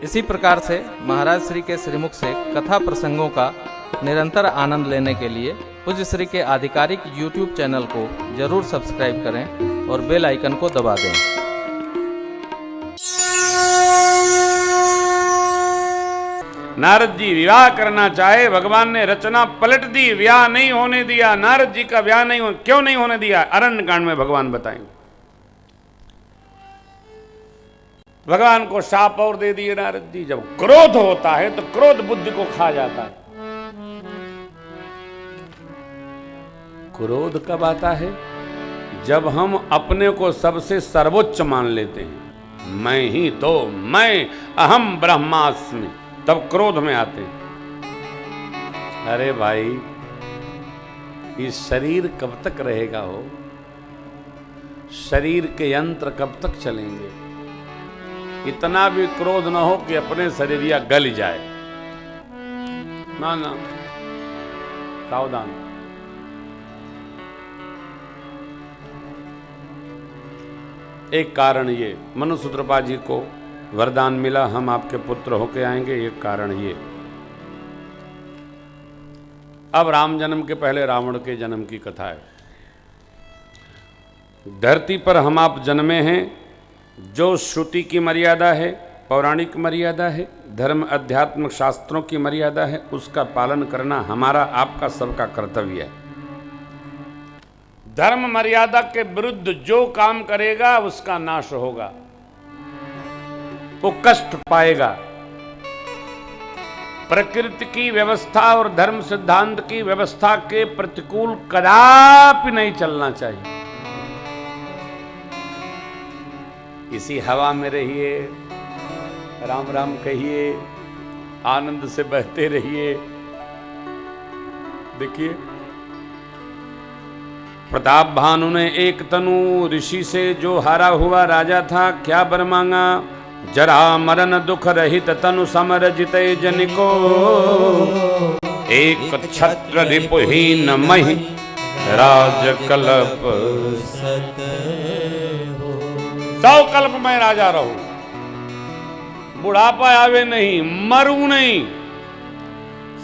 इसी प्रकार से महाराज श्री के श्रीमुख से कथा प्रसंगों का निरंतर आनंद लेने के लिए पूज्य श्री के आधिकारिक YouTube चैनल को जरूर सब्सक्राइब करें और बेल आइकन को दबा दें। नारद जी विवाह करना चाहे, भगवान ने रचना पलट दी, विवाह नहीं होने दिया। नारद जी का विवाह क्यों नहीं होने दिया? अरण्य कांड में भगवान बताएंगे। भगवान को शाप और दे दिए नारद जी। जब क्रोध होता है तो क्रोध बुद्धि को खा जाता है। क्रोध कब आता है? जब हम अपने को सबसे सर्वोच्च मान लेते हैं। मैं ही तो, मैं अहम ब्रह्मास्मि, तब क्रोध में आते हैं। अरे भाई, ये शरीर कब तक रहेगा हो? शरीर के यंत्र कब तक चलेंगे? इतना भी क्रोध ना हो कि अपने शरीरिया गल जाए। ना ना, सावधान। एक कारण ये, मनुसूत्रपा जी को वरदान मिला, हम आपके पुत्र होके आएंगे। एक कारण ये। अब राम जन्म के पहले रावण के जन्म की कथा है। धरती पर हम आप जन्मे हैं, जो श्रुति की मर्यादा है, पौराणिक मर्यादा है, धर्म अध्यात्म शास्त्रों की मर्यादा है, उसका पालन करना हमारा आपका सबका कर्तव्य है। धर्म मर्यादा के विरुद्ध जो काम करेगा उसका नाश होगा, वो कष्ट पाएगा। प्रकृति की व्यवस्था और धर्म सिद्धांत की व्यवस्था के प्रतिकूल कदापि नहीं चलना चाहिए। इसी हवा में रहिए, राम राम कहिए, आनंद से बहते रहिए। देखिए, प्रताप भानु ने एक तनु ऋषि से जो हारा हुआ राजा था, क्या वर मांगा? जरा मरण दुख रहित तनु समर जिते जनिको, एक छत्र रिपुहीन महि राज कल्प सौ कल्प में राजा रहूं, बुढ़ापा आवे नहीं, मरूं नहीं,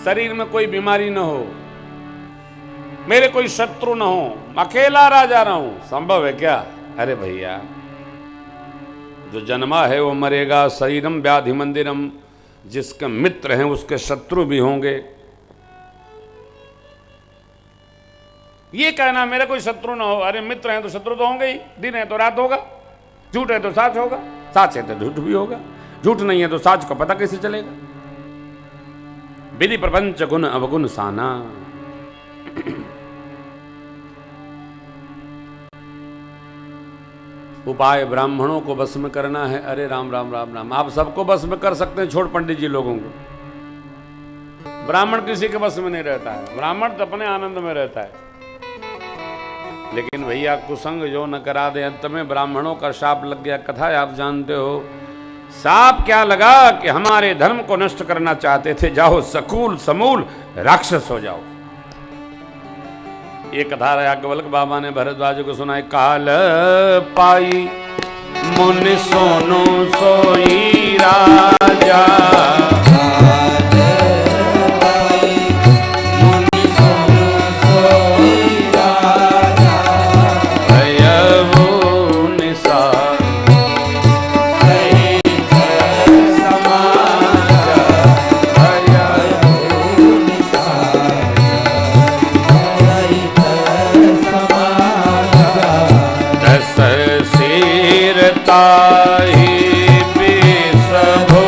शरीर में कोई बीमारी न हो, मेरे कोई शत्रु न हो, अकेला राजा रहूं। संभव है क्या? अरे भैया, जो जन्मा है वो मरेगा। शरीरम व्याधि मंदिरम, जिसके मित्र हैं उसके शत्रु भी होंगे। ये कहना मेरे कोई शत्रु ना हो, अरे मित्र हैं तो शत्रु तो होंगे ही। दिन है तो रात होगा, झूठ है तो साच होगा, साच है तो झूठ भी होगा, झूठ नहीं है तो साच को पता कैसे चलेगा? विधि प्रपंच गुण अवगुण साना। उपाय ब्राह्मणों को बस में करना है। अरे राम राम राम राम, आप सबको बस में कर सकते हैं, छोड़ पंडित जी लोगों को। ब्राह्मण किसी के बस में नहीं रहता है, ब्राह्मण तो अपने आनंद में रहता है। लेकिन भैया, कुसंग जो न करा दे, अंत में ब्राह्मणों का शाप लग गया। कथा आप जानते हो। शाप क्या लगा कि हमारे धर्म को नष्ट करना चाहते थे, जाओ सकूल समूल राक्षस हो जाओ। ये कथा याज्ञवल्क्य बाबा ने भरद्वाज को सुनाई। काल पाई मुनि सोनो सोई राजा, ताहि बेस भो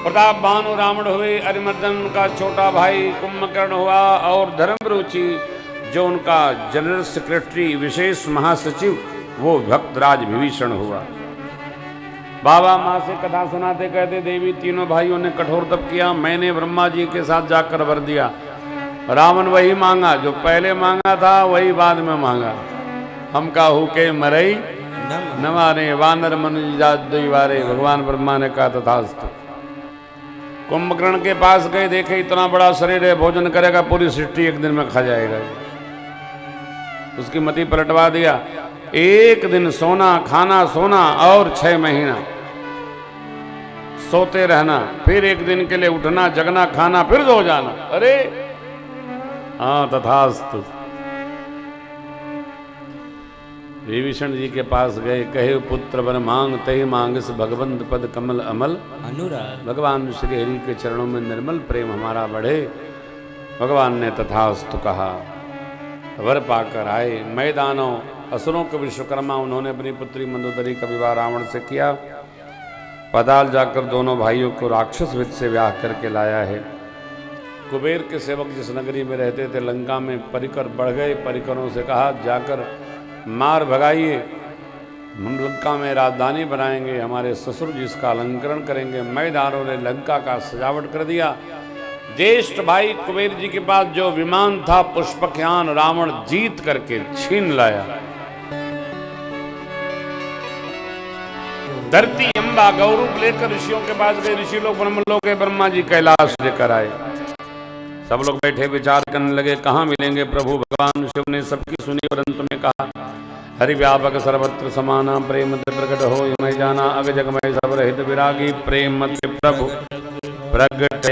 प्रताप भानु रावण हुए, अरिमर्दन का छोटा भाई कुंभकर्ण हुआ, और धर्मरुचि जो उनका जनरल सेक्रेटरी विशेष महासचिव वो भक्तराज विभीषण हुआ। बाबा माँ से कथा सुनाते कहते देवी तीनों भाइयों ने कठोर तप किया, मैंने ब्रह्मा जी के साथ जाकर वर दिया। रावण वही मांगा जो पहले मांगा था, वही बाद में मांगा। हम काहू के मरई न मारे, वानर मनुज जात वारे, भगवान ब्रह्मा ने कहा तथास्तु। कुंभकर्ण के पास गए, देखे इतना बड़ा शरीर है, भोजन करेगा पूरी सृष्टि एक दिन में खा जाएगा। उसकी मति पलटवा दिया, एक दिन सोना खाना सोना और 6 महीना सोते रहना, फिर एक दिन के लिए उठना जगना खाना फिर सो जाना। अरे हाँ तथास्तु। विभीषण जी के पास गए, कहे पुत्र वर मांग तही मांगस भगवंत पद कमल अमल अनुराग। भगवान श्री हरि के चरणों में निर्मल प्रेम हमारा बढ़े। भगवान ने तथास्तु कहा, वर पाकर आए। मैदानों असुरों के विश्वकर्मा उन्होंने अपनी पुत्री मंदोदरी का विवाह रावण से किया। पताल जाकर दोनों भाइयों को राक्षस विध से ब्याह करके लाया है। कुबेर के सेवक जिस नगरी में रहते थे लंका में परिकर बढ़ गए। परिकरों से कहा जाकर मार भगाइए, हम लंका में राजधानी बनाएंगे, हमारे ससुर जी इसका अलंकरण करेंगे। मैदानों ने लंका का सजावट कर दिया। ज्येष्ठ भाई कुबेर जी के पास जो विमान था पुष्पकयान, रावण जीत करके छीन लाया। धरती अम्बा गौरूप लेकर ऋषियों के पास गए। ऋषि लोग ब्रह्मलोक के ब्रह्मा जी कैलाश लेकर आए। सब लोग बैठे विचार करने लगे, कहाँ मिलेंगे प्रभु। भगवान शिव ने सबकी सुनी और अंत में कहा, हरि व्यापक सर्वत्र समाना, प्रेम मत प्रकट हो मैं जाना, अग जग में सब रहित विरागी, प्रेम मत प्रभु प्रगट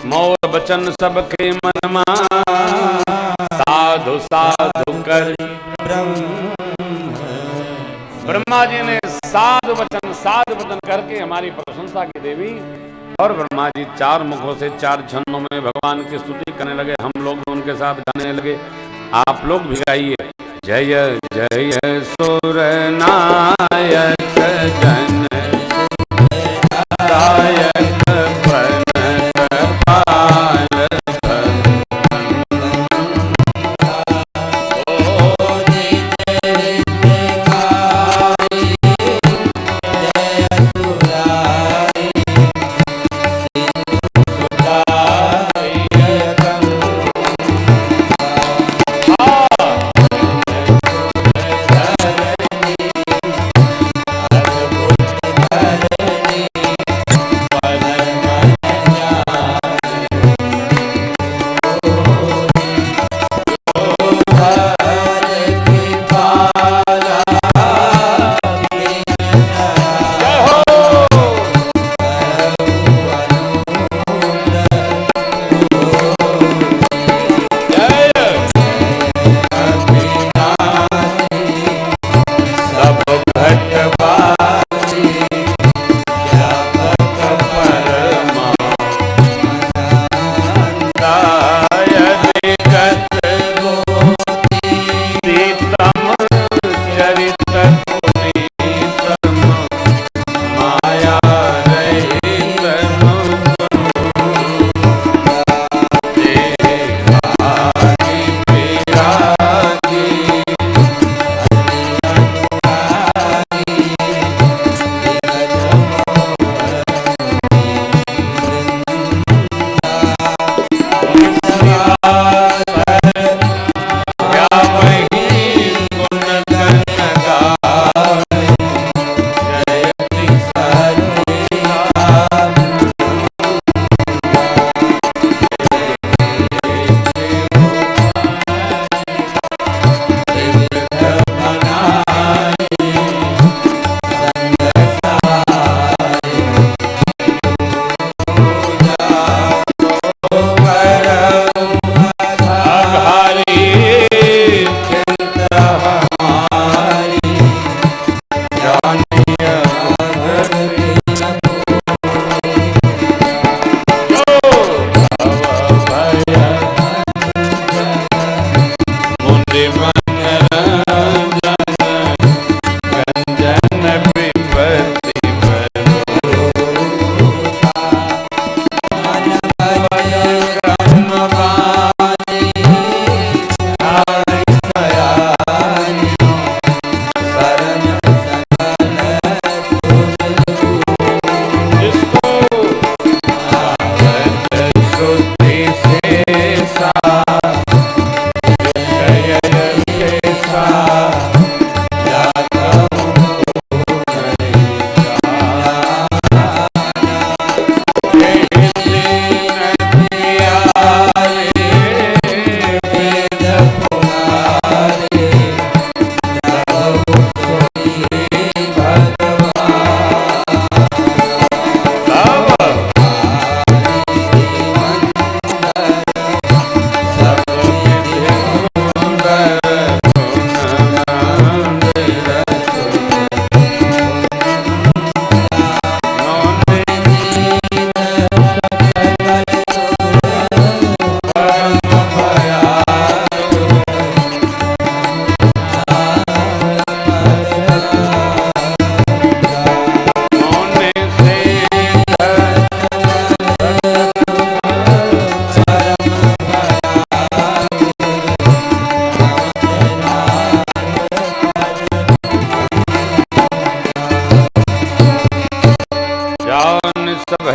मोर बचन सबके मनमा, साधु साधु कर ब्रह्मा जी ने साधु वचन करके हमारी प्रशंसा की देवी। और ब्रह्मा जी 4 मुखों से 4 छंदों में भगवान की स्तुति करने लगे। हम लोग उनके साथ गाने लगे। आप लोग भी गाइए, जय जय सुर नायक जन दायक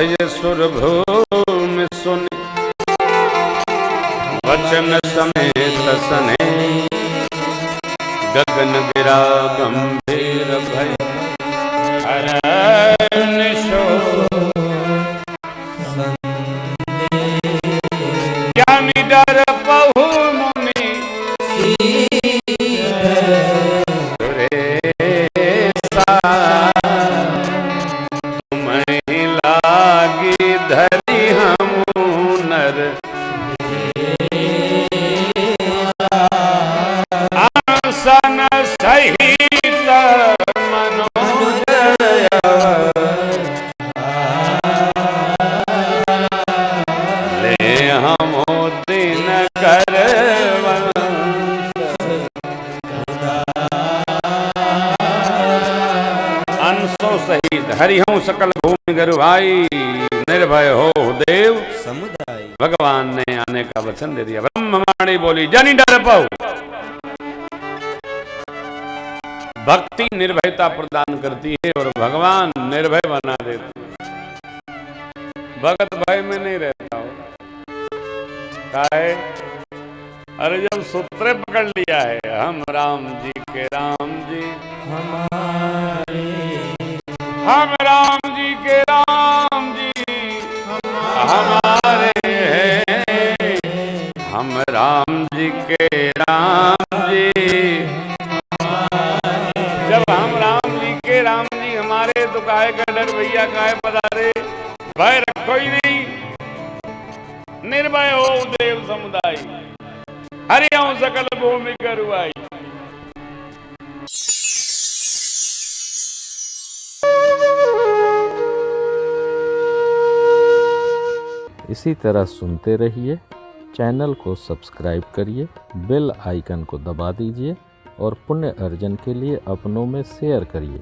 भय सुरभूमि सुनि वचन समेत सने गगन गिरा गंभीर भय हरनिशो ज्ञानी डर पहु मुनि सुरेशा तुम्हें लागी धरी हम नर आसन सहित मनोदय ले हम दिन करवन अंशों सहित हरिहूं सकल भूमि गुरु भाई निर्भय हो देव समुदाय। भगवान ने आने का वचन दे दिया। ब्रह्मवाणी बोली जनि डर पाओ। भक्ति निर्भयता प्रदान करती है और भगवान निर्भय बना देते हैं। भगत भय में नहीं रहता हो काहे? अरे जब सूत्र पकड़ लिया है हम राम जी के राम जी हमारे हम राम जी के राम जी हमारे हैं हम राम जी के राम जी। जब हम राम जी के राम जी हमारे तो काहे का डर भैया काहे पधारे। भय रखो ही नहीं निर्भय हो देव समुदाय हरिओं सकल भूमि करुआई। इसी तरह सुनते रहिए। चैनल को सब्सक्राइब करिए, बेल आइकन को दबा दीजिए और पुण्य अर्जन के लिए अपनों में शेयर करिए।